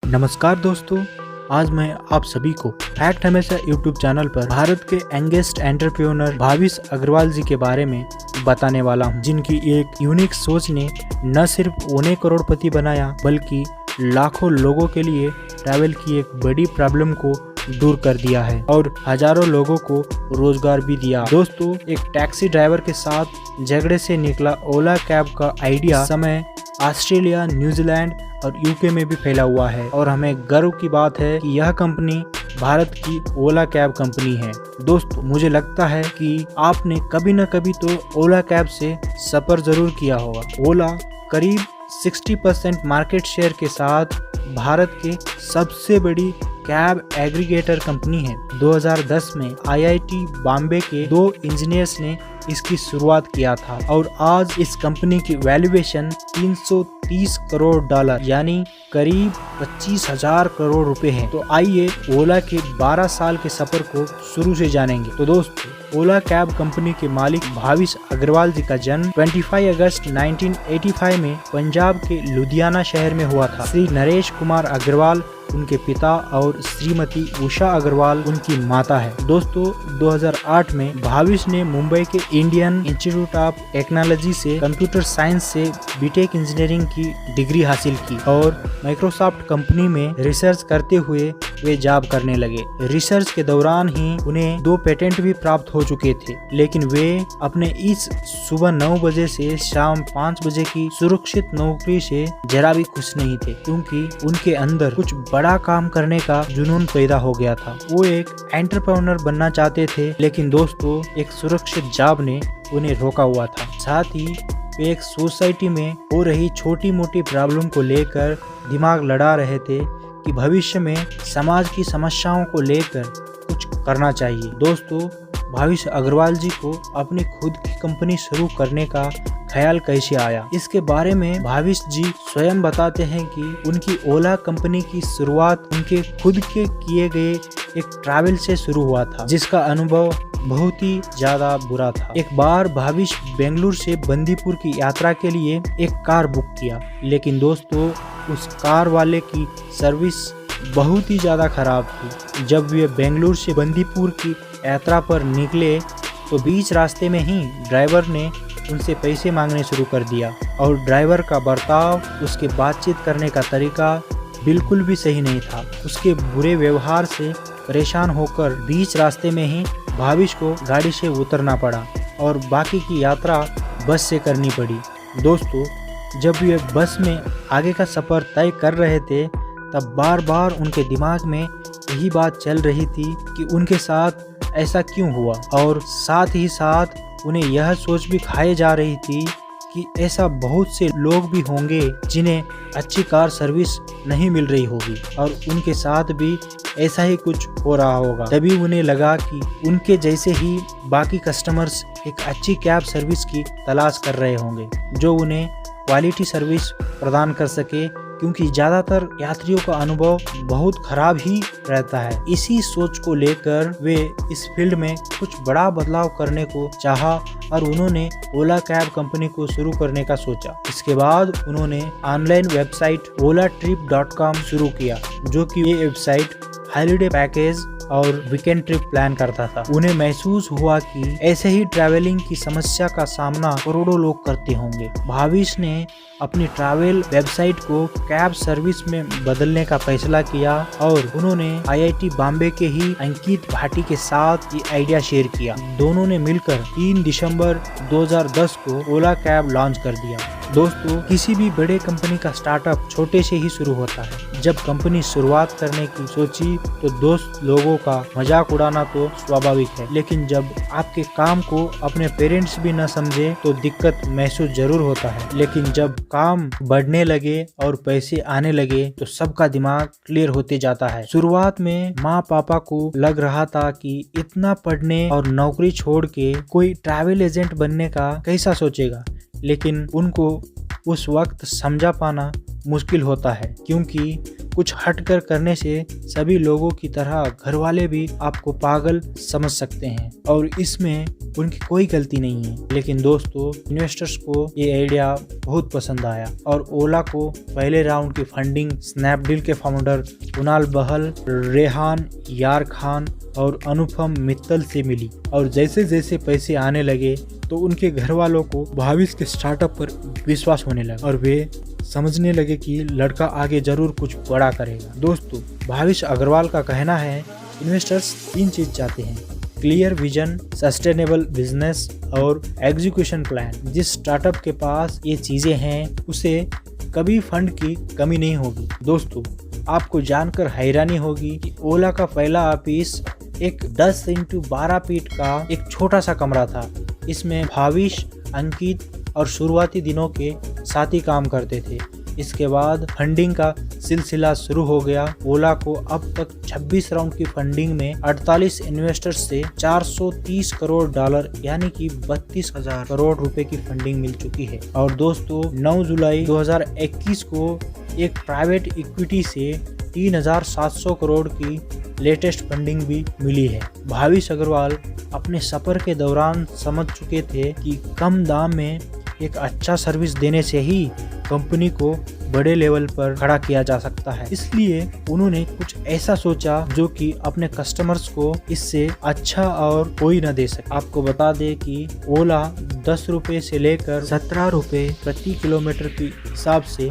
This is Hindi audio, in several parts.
नमस्कार दोस्तों, आज मैं आप सभी को फैक्ट हमेशा यूट्यूब चैनल पर भारत के यंगेस्ट एंटरप्रेन्योर भाविश अग्रवाल जी के बारे में बताने वाला हूं, जिनकी एक यूनिक सोच ने न सिर्फ उन्हें करोड़पति बनाया बल्कि लाखों लोगों के लिए ट्रैवल की एक बड़ी प्रॉब्लम को दूर कर दिया है और हजारों लोगों को रोजगार भी दिया। दोस्तों, एक टैक्सी ड्राइवर के साथ झगड़े से निकला ओला कैब का आइडिया समय ऑस्ट्रेलिया, न्यूजीलैंड और यूके में भी फैला हुआ है और हमें गर्व की बात है कि यह कंपनी भारत की ओला कैब कंपनी है। दोस्तों, मुझे लगता है कि आपने कभी न कभी तो ओला कैब से सफर जरूर किया होगा। ओला करीब 60% मार्केट शेयर के साथ भारत के सबसे बड़ी कैब एग्रीगेटर कंपनी है। 2010 में आईआईटी बॉम्बे के 2 इंजीनियर्स ने इसकी शुरुआत किया था और आज इस कंपनी की वैल्यूएशन $330 करोड़ यानी करीब 25,000 करोड़ रुपए है। तो आइए ओला के 12 साल के सफर को शुरू से जानेंगे। तो दोस्तों, ओला कैब कंपनी के मालिक भाविश अग्रवाल जी का जन्म 25 अगस्त 1985 में पंजाब के लुधियाना शहर में हुआ था। श्री नरेश कुमार अग्रवाल उनके पिता और श्रीमती उषा अग्रवाल उनकी माता है। दोस्तों, 2008 में भाविश ने मुंबई के इंडियन इंस्टीट्यूट ऑफ टेक्नोलॉजी से कंप्यूटर साइंस से बीटेक इंजीनियरिंग की डिग्री हासिल की और माइक्रोसॉफ्ट कंपनी में रिसर्च करते हुए वे जॉब करने लगे। रिसर्च के दौरान ही उन्हें 2 पेटेंट भी प्राप्त हो चुके थे, लेकिन वे अपने इस सुबह 9 बजे से शाम 5 बजे की सुरक्षित नौकरी से जरा भी खुश नहीं थे, क्योंकि उनके अंदर कुछ बड़ा काम करने का जुनून पैदा हो गया था। वो एक एंटरप्रेन्योर बनना चाहते थे, लेकिन दोस्तों, एक सुरक्षित जॉब ने उन्हें रोका हुआ था। साथ ही वे एक सोसाइटी में हो रही छोटी मोटी प्रॉब्लम को लेकर दिमाग लड़ा रहे थे कि भविष्य में समाज की समस्याओं को लेकर कुछ करना चाहिए। दोस्तों, भाविश अग्रवाल जी को अपनी खुद की कंपनी शुरू करने का ख्याल कैसे आया, इसके बारे में भाविश जी स्वयं बताते हैं कि उनकी ओला कंपनी की शुरुआत उनके खुद के किए गए एक ट्रैवल से शुरू हुआ था, जिसका अनुभव बहुत ही ज्यादा बुरा था। एक बार भाविश बेंगलुरु से बंदीपुर की यात्रा के लिए एक कार बुक किया, लेकिन दोस्तों, उस कार वाले की सर्विस बहुत ही ज्यादा खराब थी। जब वे बेंगलुरु से बंदीपुर की यात्रा पर निकले तो बीच रास्ते में ही ड्राइवर ने उनसे पैसे मांगने शुरू कर दिया और ड्राइवर का बर्ताव, उसके बातचीत करने का तरीका बिल्कुल भी सही नहीं था। उसके बुरे व्यवहार से परेशान होकर बीच रास्ते में ही भाविश को गाड़ी से उतरना पड़ा और बाकी की यात्रा बस से करनी पड़ी। दोस्तों, जब वे बस में आगे का सफ़र तय कर रहे थे तब बार बार उनके दिमाग में यही बात चल रही थी कि उनके साथ ऐसा क्यों हुआ, और साथ ही साथ उन्हें यह सोच भी खाई जा रही थी कि ऐसा बहुत से लोग भी होंगे जिन्हें अच्छी कार सर्विस नहीं मिल रही होगी और उनके साथ भी ऐसा ही कुछ हो रहा होगा। तभी उन्हें लगा कि उनके जैसे ही बाकी कस्टमर्स एक अच्छी कैब सर्विस की तलाश कर रहे होंगे जो उन्हें क्वालिटी सर्विस प्रदान कर सके, क्योंकि ज़्यादातर यात्रियों का अनुभव बहुत खराब ही रहता है। इसी सोच को लेकर वे इस फील्ड में कुछ बड़ा बदलाव करने को चाहा और उन्होंने ओला कैब कंपनी को शुरू करने का सोचा। इसके बाद उन्होंने ऑनलाइन वेबसाइट olatrip.com शुरू किया, जो कि ये वेबसाइट हॉलिडे पैकेज और वीकेंड ट्रिप प्लान करता था। उन्हें महसूस हुआ कि ऐसे ही ट्रैवलिंग की समस्या का सामना करोड़ों लोग करते होंगे। भाविश ने अपनी ट्रैवल वेबसाइट को कैब सर्विस में बदलने का फैसला किया और उन्होंने आईआईटी बॉम्बे के ही अंकित भाटी के साथ ये आइडिया शेयर किया। दोनों ने मिलकर 3 दिसंबर 2010 को ओला कैब लॉन्च कर दिया। दोस्तों, किसी भी बड़े कंपनी का स्टार्टअप छोटे से ही शुरू होता है। जब कंपनी शुरुआत करने की सोची तो दोस्त लोगों का मजाक उड़ाना तो स्वाभाविक है, लेकिन जब आपके काम को अपने पेरेंट्स भी न समझे तो दिक्कत महसूस जरूर होता है। लेकिन जब काम बढ़ने लगे और पैसे आने लगे तो सबका दिमाग क्लियर होते जाता है। शुरुआत में माँ पापा को लग रहा था कि इतना पढ़ने और नौकरी छोड़ के कोई ट्रैवल एजेंट बनने का कैसा सोचेगा, लेकिन उनको उस वक्त समझा पाना मुश्किल होता है, क्योंकि कुछ हटकर करने से सभी लोगों की तरह घर वाले भी आपको पागल समझ सकते हैं और इसमें उनकी कोई गलती नहीं है। लेकिन दोस्तों, इन्वेस्टर्स को ये आइडिया बहुत पसंद आया और ओला को पहले राउंड की फंडिंग स्नैपडील के फाउंडर कुणाल बहल, रेहान यार खान और अनुपम मित्तल से मिली और जैसे जैसे पैसे आने लगे तो उनके घर वालों को भाविश के स्टार्टअप पर विश्वास होने लगा और वे समझने लगे कि लड़का आगे जरूर कुछ बड़ा करेगा। दोस्तों, भाविश अग्रवाल का कहना है इन्वेस्टर्स 3 चीज चाहते हैं: क्लियर विजन, सस्टेनेबल बिजनेस और एग्जीक्यूशन प्लान। जिस स्टार्टअप के पास ये चीजें हैं उसे कभी फंड की कमी नहीं होगी। दोस्तों, आपको जानकर हैरानी होगी कि ओला का पहला ऑफिस एक 10x12 फीट का एक छोटा सा कमरा था। इसमें भाविश, अंकित और शुरुआती दिनों के साथी काम करते थे। इसके बाद फंडिंग का सिलसिला शुरू हो गया। ओला को अब तक 26 राउंड की फंडिंग में 48 इन्वेस्टर्स से $430 करोड़ यानी कि 32,000 करोड़ रुपए की फंडिंग मिल चुकी है। और दोस्तों, 9 जुलाई 2021 को एक प्राइवेट इक्विटी से 3,700 करोड़ की लेटेस्ट फंडिंग भी मिली है। भाविश अग्रवाल अपने सफर के दौरान समझ चुके थे कि कम दाम में एक अच्छा सर्विस देने से ही कंपनी को बड़े लेवल पर खड़ा किया जा सकता है। इसलिए उन्होंने कुछ ऐसा सोचा जो कि अपने कस्टमर्स को इससे अच्छा और कोई न दे सके। आपको बता दें कि ओला 10 रुपए से लेकर 17 रुपए प्रति किलोमीटर के हिसाब से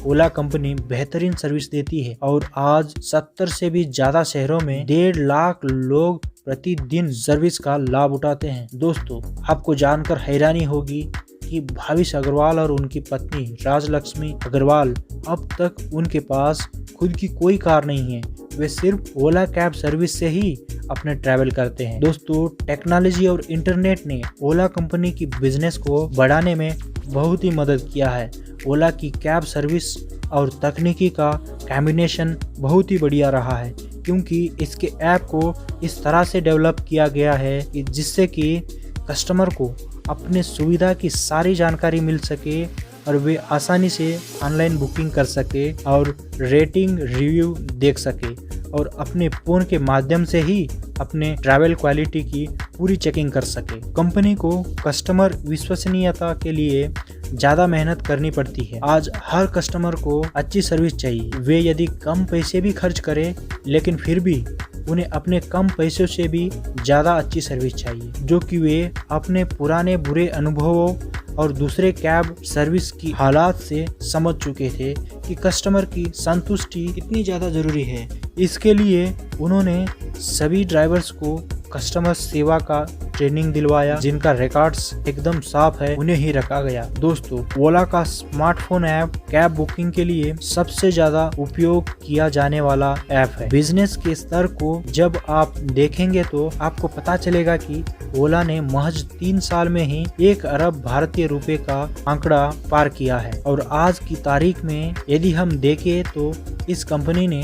ओला कंपनी बेहतरीन सर्विस देती है और आज 70 से भी ज्यादा शहरों में 1.5 लाख लोग प्रतिदिन सर्विस का लाभ उठाते हैं। दोस्तों, आपको जानकर हैरानी होगी कि भाविश अग्रवाल और उनकी पत्नी राजलक्ष्मी अग्रवाल अब तक उनके पास खुद की कोई कार नहीं है। वे सिर्फ ओला कैब सर्विस से ही अपने ट्रैवल करते हैं। दोस्तों, टेक्नोलॉजी और इंटरनेट ने ओला कंपनी की बिजनेस को बढ़ाने में बहुत ही मदद किया है। ओला की कैब सर्विस और तकनीकी का कॉम्बिनेशन बहुत ही बढ़िया रहा है, क्योंकि इसके ऐप को इस तरह से डेवलप किया गया है कि जिससे कि कस्टमर को अपने सुविधा की सारी जानकारी मिल सके और वे आसानी से ऑनलाइन बुकिंग कर सके और रेटिंग रिव्यू देख सके और अपने फोन के माध्यम से ही अपने ट्रैवल क्वालिटी की पूरी चेकिंग कर सके। कंपनी को कस्टमर विश्वसनीयता के लिए ज्यादा मेहनत करनी पड़ती है। आज हर कस्टमर को अच्छी सर्विस चाहिए। वे यदि कम पैसे भी खर्च करें, लेकिन फिर भी उन्हें अपने कम पैसों से भी ज्यादा अच्छी सर्विस चाहिए, जो कि वे अपने पुराने बुरे अनुभवों और दूसरे कैब सर्विस की हालात से समझ चुके थे कि कस्टमर की संतुष्टि कितनी ज्यादा जरूरी है। इसके लिए उन्होंने सभी ड्राइवर्स को कस्टमर सेवा का ट्रेनिंग दिलवाया। जिनका रिकॉर्ड्स एकदम साफ है उन्हें ही रखा गया। दोस्तों, ओला का स्मार्टफोन ऐप कैब बुकिंग के लिए सबसे ज्यादा उपयोग किया जाने वाला ऐप है। बिजनेस के स्तर को जब आप देखेंगे तो आपको पता चलेगा कि ओला ने महज 3 साल में ही 1 अरब भारतीय रुपए का आंकड़ा पार किया है। और आज की तारीख में यदि हम देखें तो इस कंपनी ने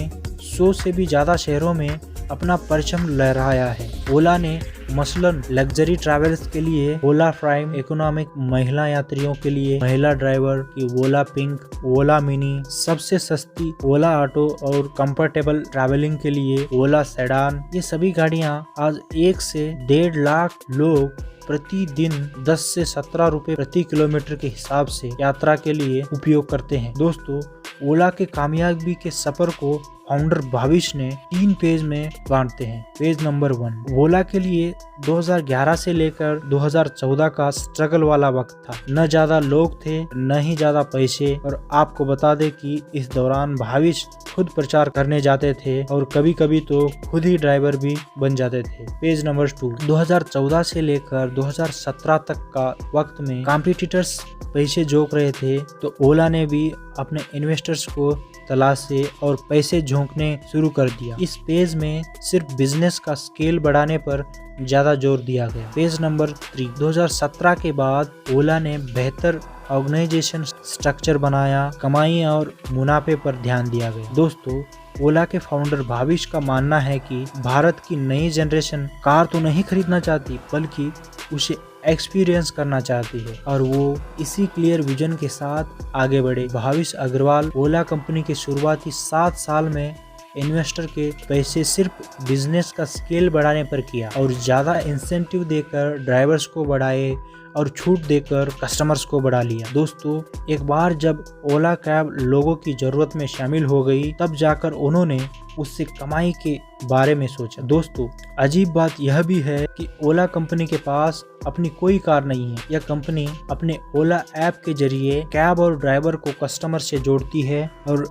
100 से भी ज्यादा शहरों में अपना परचम लहराया है। ओला ने मसलन लग्जरी ट्रैवल्स के लिए ओला प्राइम, इकोनॉमिक महिला यात्रियों के लिए महिला ड्राइवर की ओला पिंक, ओला मिनी, सबसे सस्ती ओला ऑटो और कंफर्टेबल ट्रैवलिंग के लिए ओला सेडान, ये सभी गाड़ियां आज 1 से 1.5 लाख लोग प्रतिदिन 10 से 17 रुपए प्रति किलोमीटर के हिसाब से यात्रा के लिए उपयोग करते हैं। दोस्तों, ओला के कामयाबी के सफर को फाउंडर भाविश ने 3 पेज में बांटते हैं। पेज नंबर 1, ओला के लिए 2011 से लेकर 2014 का स्ट्रगल वाला वक्त था। न ज्यादा लोग थे, न ही ज्यादा पैसे, और आपको बता दें कि इस दौरान भाविश खुद प्रचार करने जाते थे और कभी कभी तो खुद ही ड्राइवर भी बन जाते थे। पेज नंबर 2, 2014 से लेकर 2017 तक का वक्त में कॉम्पिटिटर्स पैसे झोंक रहे थे, तो ओला ने भी अपने इन्वेस्टर्स को तलाशे और पैसे झोंकने शुरू कर दिया। इस पेज में सिर्फ बिजनेस का स्केल बढ़ाने पर ज्यादा जोर दिया गया। पेज नंबर 3, 2017 के बाद ओला ने बेहतर ऑर्गेनाइजेशन स्ट्रक्चर बनाया, कमाई और मुनाफे पर ध्यान दिया गया। दोस्तों, ओला के फाउंडर भाविश का मानना है कि भारत की नई जनरेशन कार तो नहीं खरीदना चाहती, बल्कि उसे एक्सपीरियंस करना चाहती है और वो इसी क्लियर विजन के साथ आगे बढ़े। भाविश अग्रवाल ओला कंपनी के शुरुआती 7 साल में इन्वेस्टर के पैसे सिर्फ बिजनेस का स्केल बढ़ाने पर किया और ज़्यादा इंसेंटिव देकर ड्राइवर्स को बढ़ाए और छूट देकर कस्टमर्स को बढ़ा लिया। दोस्तों, एक बार जब ओला कैब लोगों की ज़रूरत में शामिल हो गई तब जाकर उन्होंने उससे कमाई के बारे में सोचा। दोस्तों, अजीब बात यह भी है कि ओला कंपनी के पास अपनी कोई कार नहीं है। यह कंपनी अपने ओला ऐप के जरिए कैब और ड्राइवर को कस्टमर से जोड़ती है और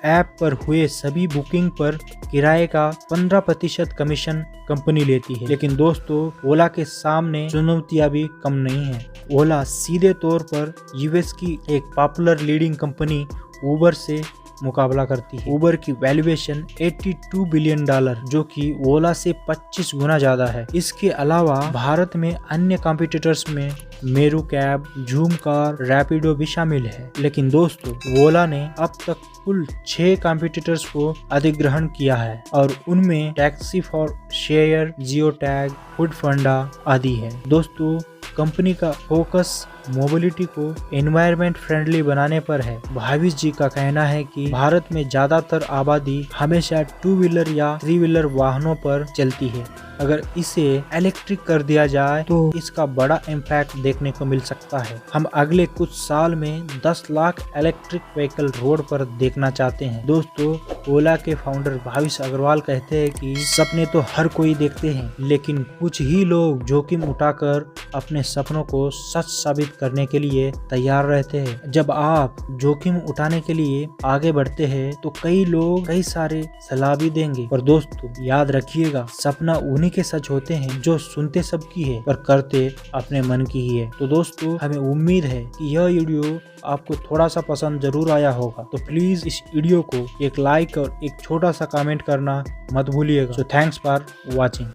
ऐप पर हुए सभी बुकिंग पर किराए का 15% कमीशन कंपनी लेती है। लेकिन दोस्तों, ओला के सामने चुनौतियां भी कम नहीं है। ओला सीधे तौर पर यूएस की एक पॉपुलर लीडिंग कंपनी उबर से मुकाबला करती है। उबर की वैल्यूएशन $82 बिलियन जो कि ओला से 25 गुना ज्यादा है। इसके अलावा भारत में अन्य कॉम्पिटिटर्स में मेरू कैब, झूम कार, रैपिडो भी शामिल है। लेकिन दोस्तों, ओला ने अब तक कुल 6 कॉम्पिटिटर्स को अधिग्रहण किया है और उनमें taxi for share, geo tag, food फंडा आदि है। दोस्तों, कंपनी का फोकस मोबिलिटी को एनवायरमेंट फ्रेंडली बनाने पर है। भाविश जी का कहना है कि भारत में ज्यादातर आबादी हमेशा 2 व्हीलर या 3 व्हीलर वाहनों पर चलती है। अगर इसे इलेक्ट्रिक कर दिया जाए तो इसका बड़ा इम्पैक्ट देखने को मिल सकता है। हम अगले कुछ साल में 10 लाख इलेक्ट्रिक व्हीकल रोड पर देखना चाहते हैं। दोस्तों, ओला के फाउंडर भाविश अग्रवाल कहते हैं कि सपने तो हर कोई देखते हैं, लेकिन कुछ ही लोग जोखिम उठाकर अपने सपनों को सच साबित करने के लिए तैयार रहते हैं। जब आप जोखिम उठाने के लिए आगे बढ़ते हैं तो कई लोग कई सारे सलाह भी देंगे। और दोस्तों, याद रखिएगा, सपना उन्हीं के सच होते हैं जो सुनते सबकी है पर करते अपने मन की ही है। तो दोस्तों, हमें उम्मीद है कि यह वीडियो आपको थोड़ा सा पसंद जरूर आया होगा। तो प्लीज इस वीडियो को एक लाइक और एक छोटा सा कमेंट करना मत भूलिएगा। So thanks for watching.